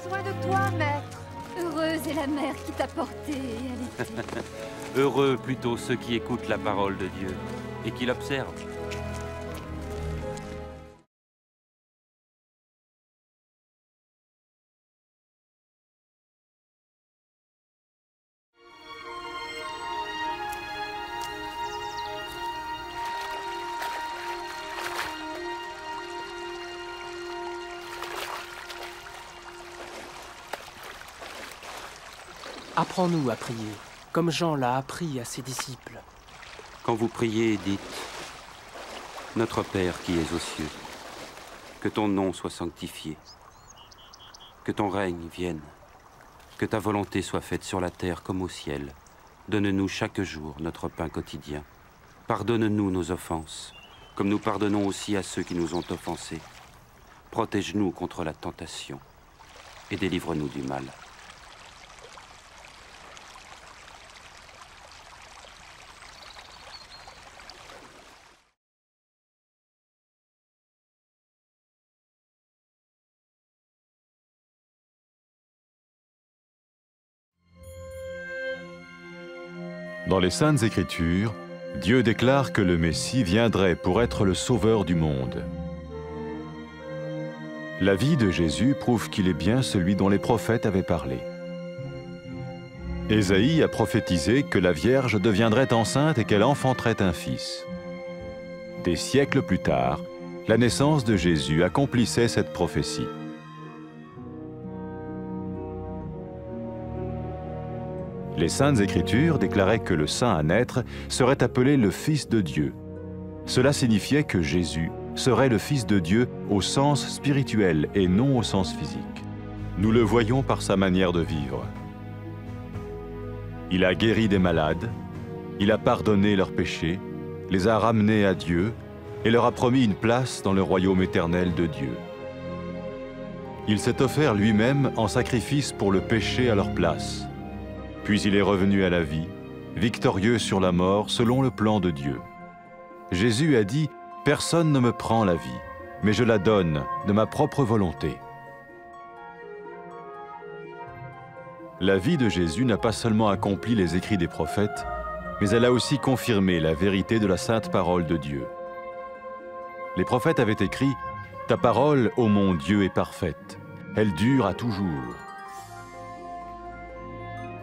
soin de toi, maître. Heureuse est la mère qui t'a porté et allaité. Heureux plutôt ceux qui écoutent la parole de Dieu et qui l'observent. Apprends-nous à prier, comme Jean l'a appris à ses disciples. Quand vous priez, dites « Notre Père qui es aux cieux, que ton nom soit sanctifié, que ton règne vienne, que ta volonté soit faite sur la terre comme au ciel. Donne-nous chaque jour notre pain quotidien. Pardonne-nous nos offenses, comme nous pardonnons aussi à ceux qui nous ont offensés. Protège-nous contre la tentation et délivre-nous du mal. » Dans les Saintes Écritures, Dieu déclare que le Messie viendrait pour être le sauveur du monde. La vie de Jésus prouve qu'il est bien celui dont les prophètes avaient parlé. Ésaïe a prophétisé que la Vierge deviendrait enceinte et qu'elle enfanterait un fils. Des siècles plus tard, la naissance de Jésus accomplissait cette prophétie. Les Saintes Écritures déclaraient que le saint à naître serait appelé le Fils de Dieu. Cela signifiait que Jésus serait le Fils de Dieu au sens spirituel et non au sens physique. Nous le voyons par sa manière de vivre. Il a guéri des malades, il a pardonné leurs péchés, les a ramenés à Dieu et leur a promis une place dans le royaume éternel de Dieu. Il s'est offert lui-même en sacrifice pour le péché à leur place. Puis il est revenu à la vie, victorieux sur la mort selon le plan de Dieu. Jésus a dit « Personne ne me prend la vie, mais je la donne de ma propre volonté. » La vie de Jésus n'a pas seulement accompli les écrits des prophètes, mais elle a aussi confirmé la vérité de la sainte parole de Dieu. Les prophètes avaient écrit « Ta parole, ô mon Dieu, est parfaite, elle dure à toujours. »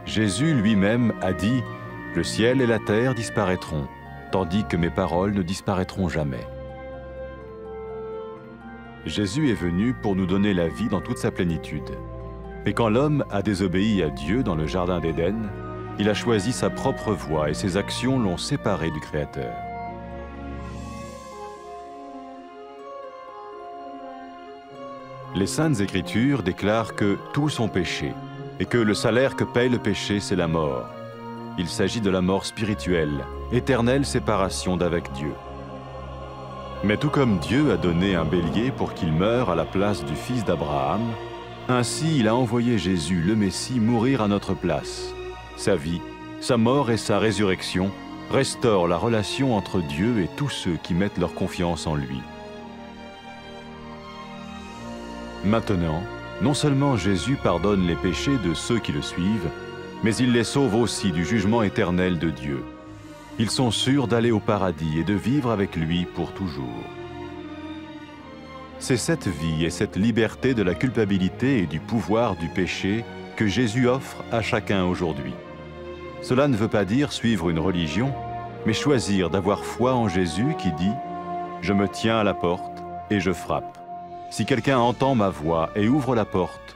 Jésus lui-même a dit « Le ciel et la terre disparaîtront, tandis que mes paroles ne disparaîtront jamais. » Jésus est venu pour nous donner la vie dans toute sa plénitude. Et quand l'homme a désobéi à Dieu dans le jardin d'Éden, il a choisi sa propre voie et ses actions l'ont séparé du Créateur. Les Saintes Écritures déclarent que tous sont péchés et que le salaire que paye le péché, c'est la mort. Il s'agit de la mort spirituelle, éternelle séparation d'avec Dieu. Mais tout comme Dieu a donné un bélier pour qu'il meure à la place du fils d'Abraham, ainsi il a envoyé Jésus, le Messie, mourir à notre place. Sa vie, sa mort et sa résurrection restaurent la relation entre Dieu et tous ceux qui mettent leur confiance en lui. Maintenant, non seulement Jésus pardonne les péchés de ceux qui le suivent, mais il les sauve aussi du jugement éternel de Dieu. Ils sont sûrs d'aller au paradis et de vivre avec lui pour toujours. C'est cette vie et cette liberté de la culpabilité et du pouvoir du péché que Jésus offre à chacun aujourd'hui. Cela ne veut pas dire suivre une religion, mais choisir d'avoir foi en Jésus qui dit « Je me tiens à la porte et je frappe. Si quelqu'un entend ma voix et ouvre la porte,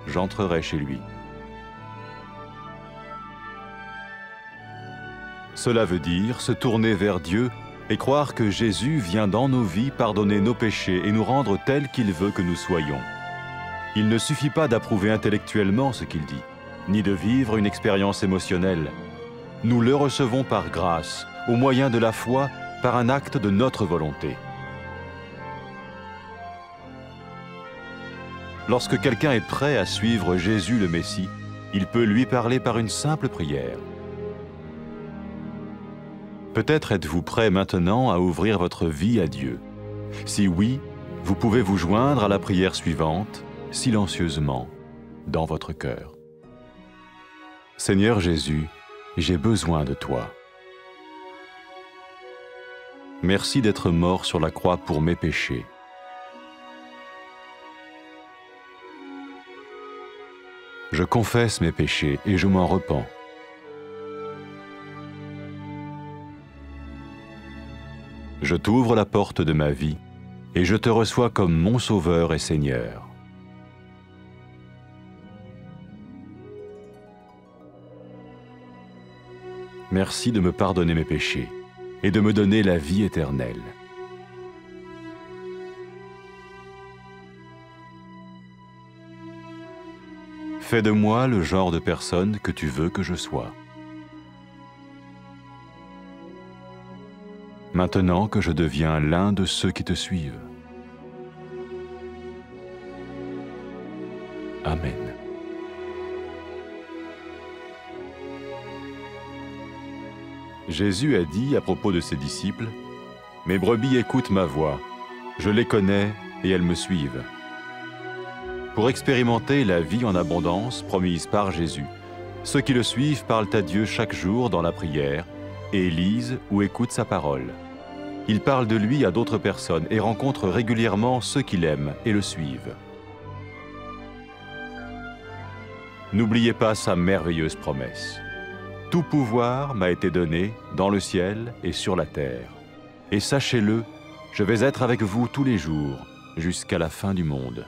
j'entrerai chez lui. » Cela veut dire se tourner vers Dieu et croire que Jésus vient dans nos vies pardonner nos péchés et nous rendre tels qu'il veut que nous soyons. Il ne suffit pas d'approuver intellectuellement ce qu'il dit, ni de vivre une expérience émotionnelle. Nous le recevons par grâce, au moyen de la foi, par un acte de notre volonté. Lorsque quelqu'un est prêt à suivre Jésus le Messie, il peut lui parler par une simple prière. Peut-être êtes-vous prêt maintenant à ouvrir votre vie à Dieu. Si oui, vous pouvez vous joindre à la prière suivante, silencieusement. dans votre cœur. Seigneur Jésus, j'ai besoin de toi. Merci d'être mort sur la croix pour mes péchés. Je confesse mes péchés et je m'en repens. Je t'ouvre la porte de ma vie et je te reçois comme mon Sauveur et Seigneur. Merci de me pardonner mes péchés et de me donner la vie éternelle. Fais de moi le genre de personne que tu veux que je sois. Maintenant que je deviens l'un de ceux qui te suivent. Amen. Jésus a dit à propos de ses disciples, « Mes brebis écoutent ma voix, je les connais et elles me suivent. » Pour expérimenter la vie en abondance promise par Jésus, ceux qui le suivent parlent à Dieu chaque jour dans la prière et lisent ou écoutent sa parole. Ils parlent de lui à d'autres personnes et rencontrent régulièrement ceux qui l'aiment et le suivent. N'oubliez pas sa merveilleuse promesse. Tout pouvoir m'a été donné dans le ciel et sur la terre. Et sachez-le, je vais être avec vous tous les jours, jusqu'à la fin du monde.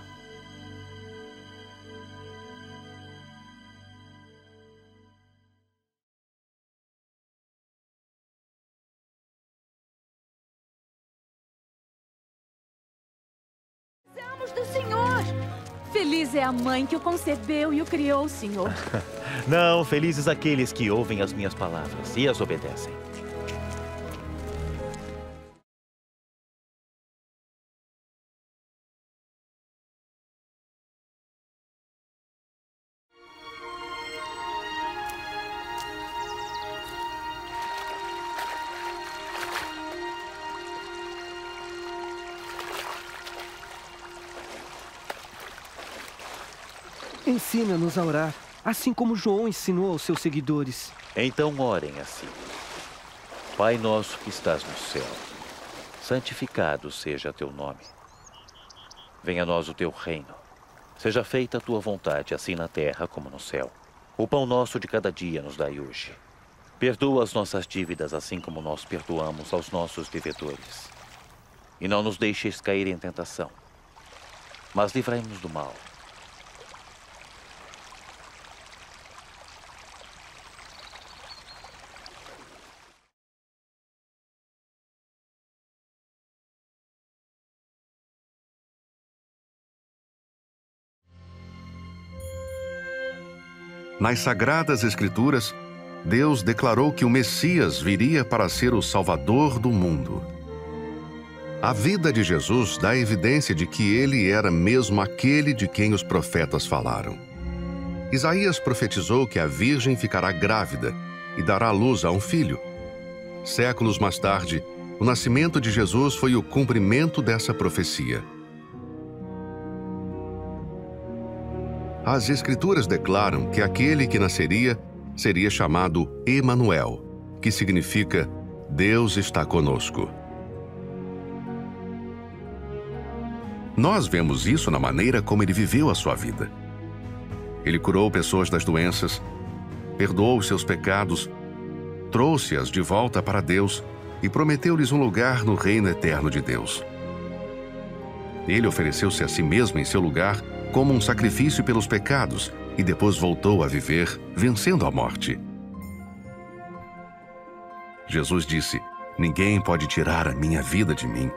Do Senhor! Feliz é a mãe que o concebeu e o criou, Senhor. Não, felizes aqueles que ouvem as minhas palavras e as obedecem. Ensina-nos a orar, assim como João ensinou aos seus seguidores. Então orem assim. Pai nosso que estás no céu, santificado seja teu nome. Venha a nós o teu reino. Seja feita a tua vontade, assim na terra como no céu. O pão nosso de cada dia nos dai hoje. Perdoa as nossas dívidas, assim como nós perdoamos aos nossos devedores. E não nos deixeis cair em tentação, mas livrai-nos do mal. Nas Sagradas Escrituras, Deus declarou que o Messias viria para ser o Salvador do mundo. A vida de Jesus dá evidência de que ele era mesmo aquele de quem os profetas falaram. Isaías profetizou que a Virgem ficará grávida e dará luz a um filho. Séculos mais tarde, o nascimento de Jesus foi o cumprimento dessa profecia. As Escrituras declaram que aquele que nasceria seria chamado Emanuel, que significa Deus está conosco. Nós vemos isso na maneira como ele viveu a sua vida. Ele curou pessoas das doenças, perdoou os seus pecados, trouxe-as de volta para Deus e prometeu-lhes um lugar no reino eterno de Deus. Ele ofereceu-se a si mesmo em seu lugar como um sacrifício pelos pecados e depois voltou a viver, vencendo a morte. Jesus disse: "Ninguém pode tirar a minha vida de mim.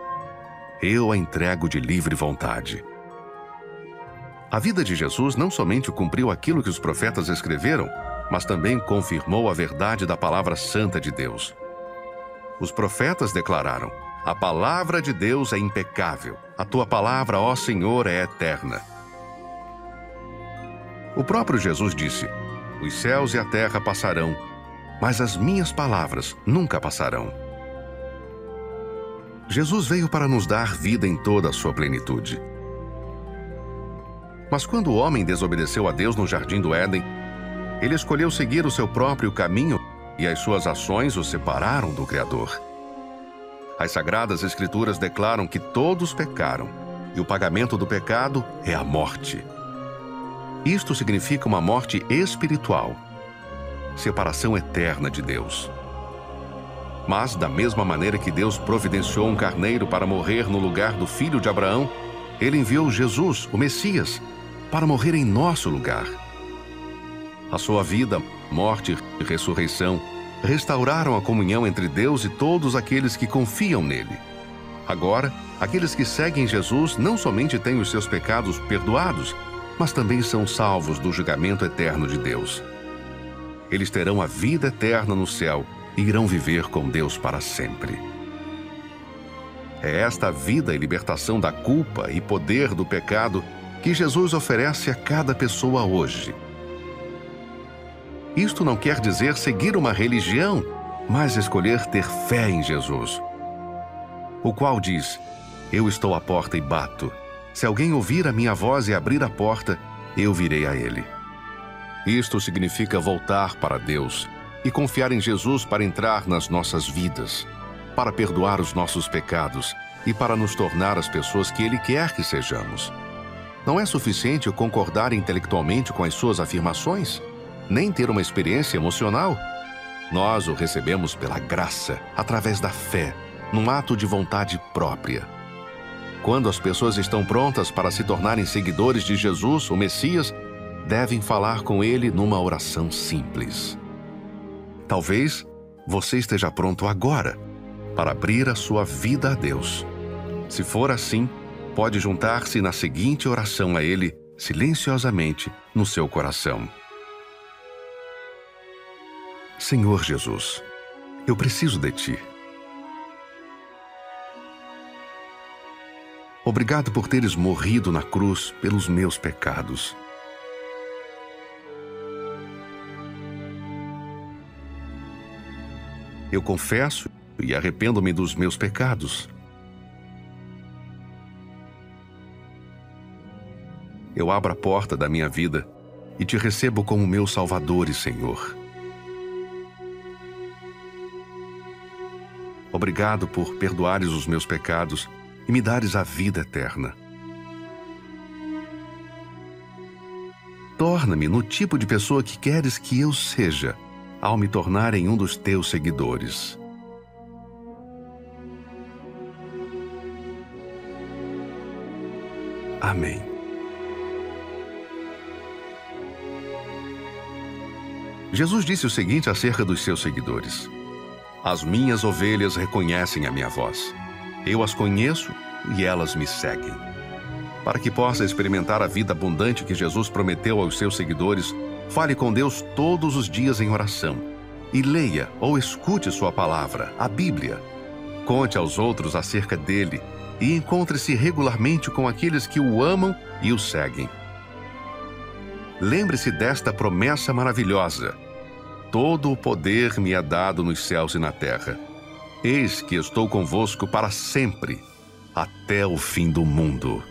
Eu a entrego de livre vontade." A vida de Jesus não somente cumpriu aquilo que os profetas escreveram, mas também confirmou a verdade da palavra santa de Deus. Os profetas declararam: "A palavra de Deus é impecável. A tua palavra, ó Senhor, é eterna." O próprio Jesus disse: "Os céus e a terra passarão, mas as minhas palavras nunca passarão." Jesus veio para nos dar vida em toda a sua plenitude. Mas quando o homem desobedeceu a Deus no jardim do Éden, ele escolheu seguir o seu próprio caminho e as suas ações o separaram do Criador. As Sagradas Escrituras declaram que todos pecaram e o pagamento do pecado é a morte. Isto significa uma morte espiritual, separação eterna de Deus. Mas, da mesma maneira que Deus providenciou um carneiro para morrer no lugar do filho de Abraão, Ele enviou Jesus, o Messias, para morrer em nosso lugar. A sua vida, morte e ressurreição restauraram a comunhão entre Deus e todos aqueles que confiam nele. Agora, aqueles que seguem Jesus não somente têm os seus pecados perdoados, mas também são salvos do julgamento eterno de Deus. Eles terão a vida eterna no céu e irão viver com Deus para sempre. É esta vida e libertação da culpa e poder do pecado que Jesus oferece a cada pessoa hoje. Isto não quer dizer seguir uma religião, mas escolher ter fé em Jesus, o qual diz: eu estou à porta e bato. Se alguém ouvir a minha voz e abrir a porta, eu virei a ele. Isto significa voltar para Deus e confiar em Jesus para entrar nas nossas vidas, para perdoar os nossos pecados e para nos tornar as pessoas que Ele quer que sejamos. Não é suficiente concordar intelectualmente com as suas afirmações, nem ter uma experiência emocional. Nós o recebemos pela graça, através da fé, num ato de vontade própria. Quando as pessoas estão prontas para se tornarem seguidores de Jesus, o Messias, devem falar com Ele numa oração simples. Talvez você esteja pronto agora para abrir a sua vida a Deus. Se for assim, pode juntar-se na seguinte oração a Ele, silenciosamente, no seu coração. Senhor Jesus, eu preciso de Ti. Obrigado por teres morrido na cruz pelos meus pecados. Eu confesso e arrependo-me dos meus pecados. Eu abro a porta da minha vida e Te recebo como meu Salvador e Senhor. Obrigado por perdoares os meus pecados e me dares a vida eterna. Torna-me no tipo de pessoa que queres que eu seja, ao me tornar em um dos Teus seguidores. Amém. Jesus disse o seguinte acerca dos seus seguidores: as minhas ovelhas reconhecem a minha voz. Eu as conheço e elas me seguem. Para que possa experimentar a vida abundante que Jesus prometeu aos seus seguidores, fale com Deus todos os dias em oração e leia ou escute sua palavra, a Bíblia. Conte aos outros acerca dele e encontre-se regularmente com aqueles que o amam e o seguem. Lembre-se desta promessa maravilhosa: todo o poder me é dado nos céus e na terra. Eis que estou convosco para sempre, até o fim do mundo.